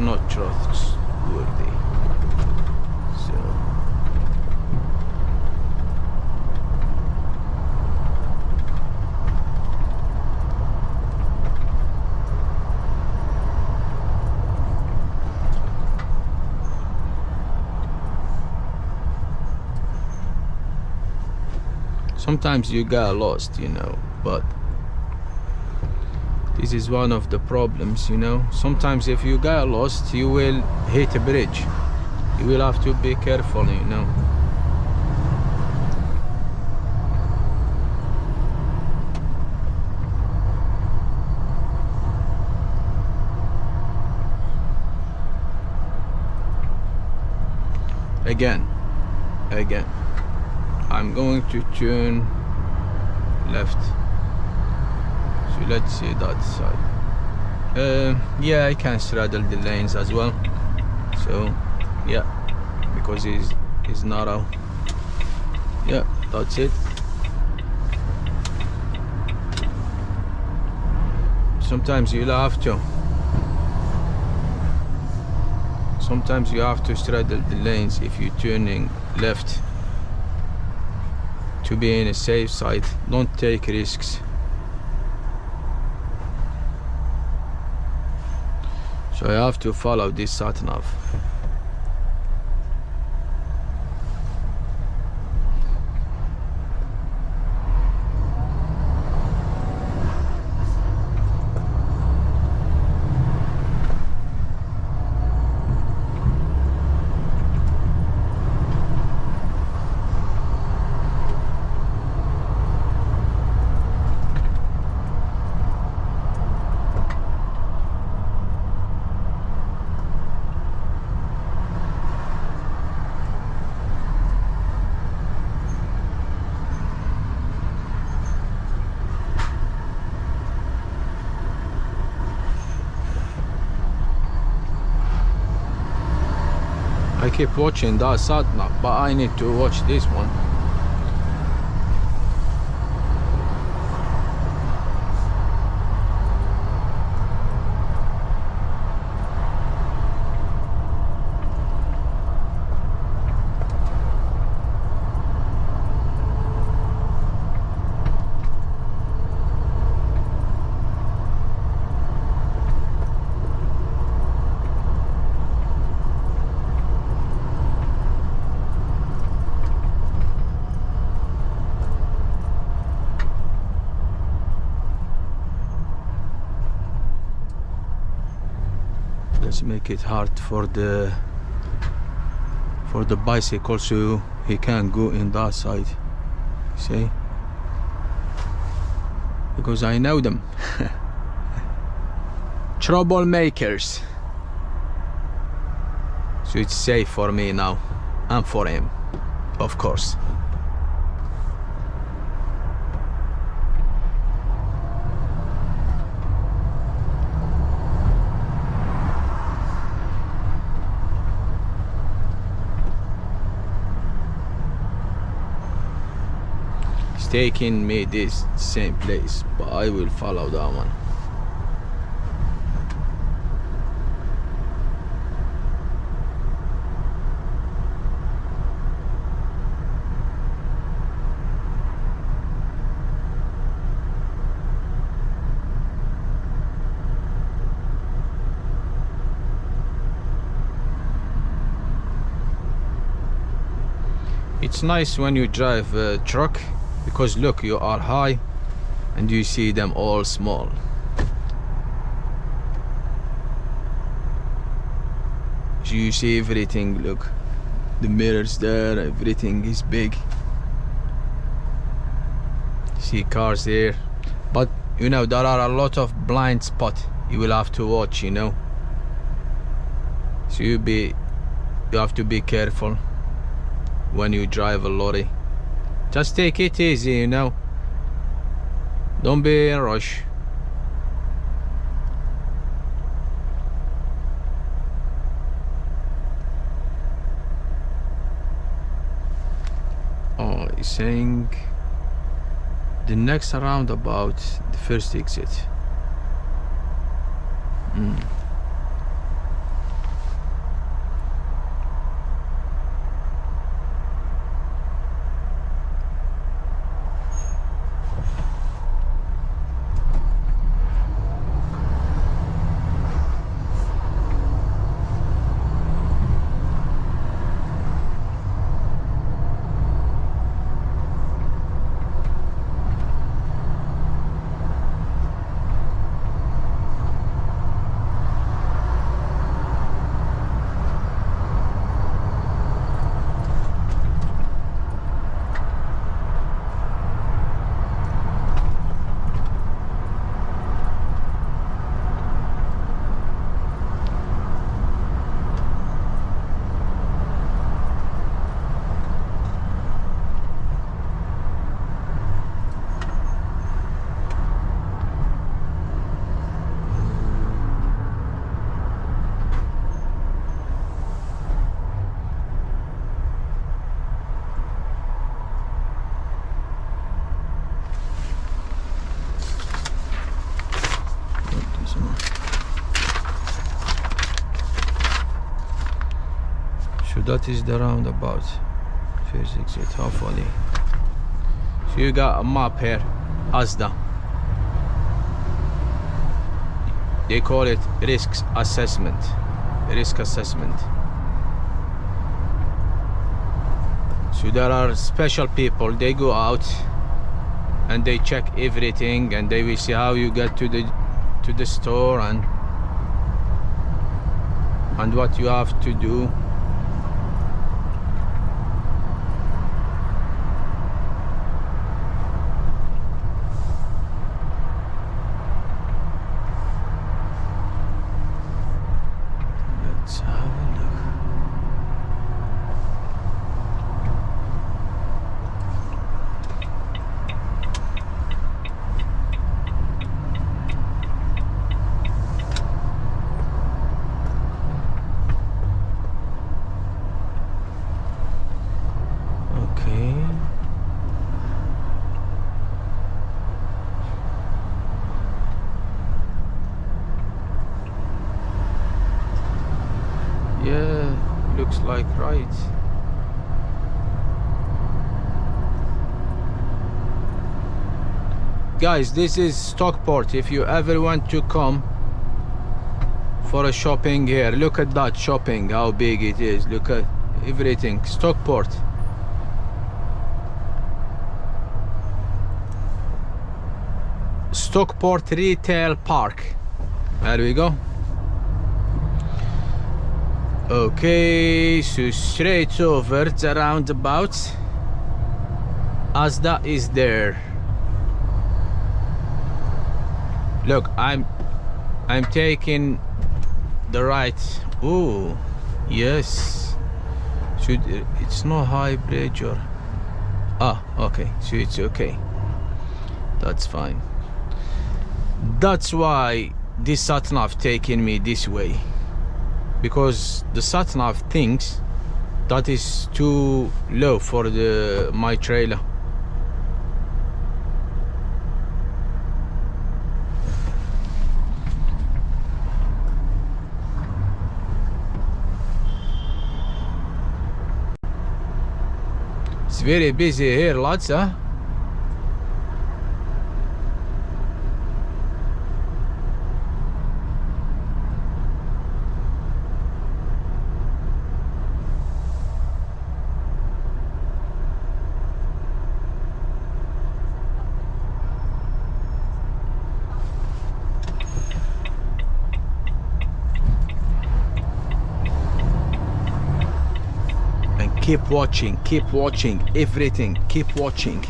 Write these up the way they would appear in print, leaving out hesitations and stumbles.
not trustworthy. So sometimes you get lost, you know, but this is one of the problems, you know. Sometimes if you get lost, you will hit a bridge. You will have to be careful, you know. Again, I'm going to turn left. So let's see that side. Yeah, I can straddle the lanes as well. So yeah, because it's narrow. Yeah, that's it. Sometimes you'll have to. Sometimes you have to straddle the lanes if you're turning left to be in a safe side. Don't take risks. So I have to follow this sat-nav. I keep watching that sat-nav, but I need to watch this one. Let's make it hard for the bicycle so he can go in that side. See? Because I know them. Troublemakers. So it's safe for me now and for him, of course. Taking me this same place, but I will follow that one. It's nice when you drive a truck, because look, you are high and you see them all small. So you see everything, look, the mirrors there, everything is big. See cars there, but you know there are a lot of blind spots you will have to watch, you know. So you have to be careful when you drive a lorry. Just take it easy, you know. Don't be in a rush. Oh, he's saying the next roundabout, the first exit. So that is the roundabout. First exit, hopefully. So you got a map here, Asda. They call it risk assessment. Risk assessment. So there are special people, they go out and they check everything, and they will see how you get to the store and what you have to do. Let's have a look. Yeah, looks like right. Guys, this is Stockport. If you ever want to come for a shopping here, look at that shopping, how big it is. Look at everything. Stockport. Stockport Retail Park. There we go. Okay, so straight over the roundabout. Asda is there. Look, I'm taking the right. Oh, yes. Should it's no high bridge or okay, so it's okay. That's fine. That's why this sat-nav taking me this way, because the sat-nav thinks that is too low for my trailer. It's very busy here, lads, huh? Keep watching everything. Keep watching,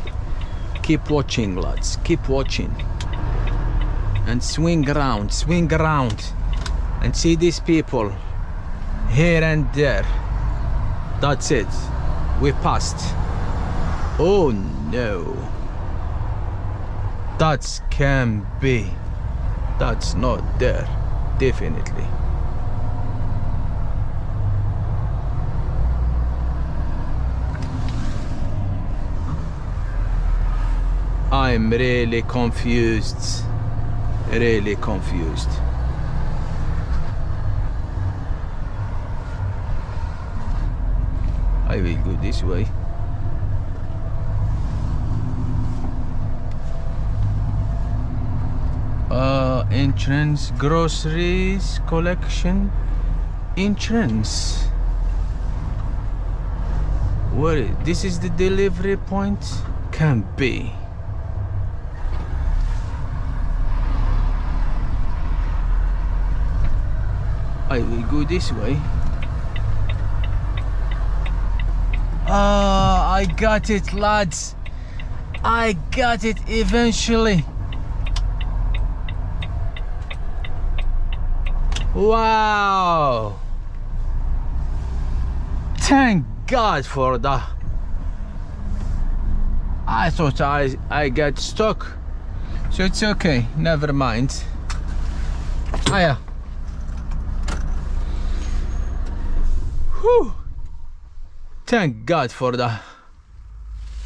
lads. Keep watching and swing around and see these people here and there. That's it, we passed. Oh no, that can be, that's not there, definitely. I'm really confused. Really confused. I will go this way. Entrance, groceries, collection, entrance. Where this is the delivery point? Can be. I will go this way. I got it, lads. I got it eventually. Wow. Thank God for that. I thought I got stuck. So it's okay, never mind. Hiya. Whew. Thank God for that.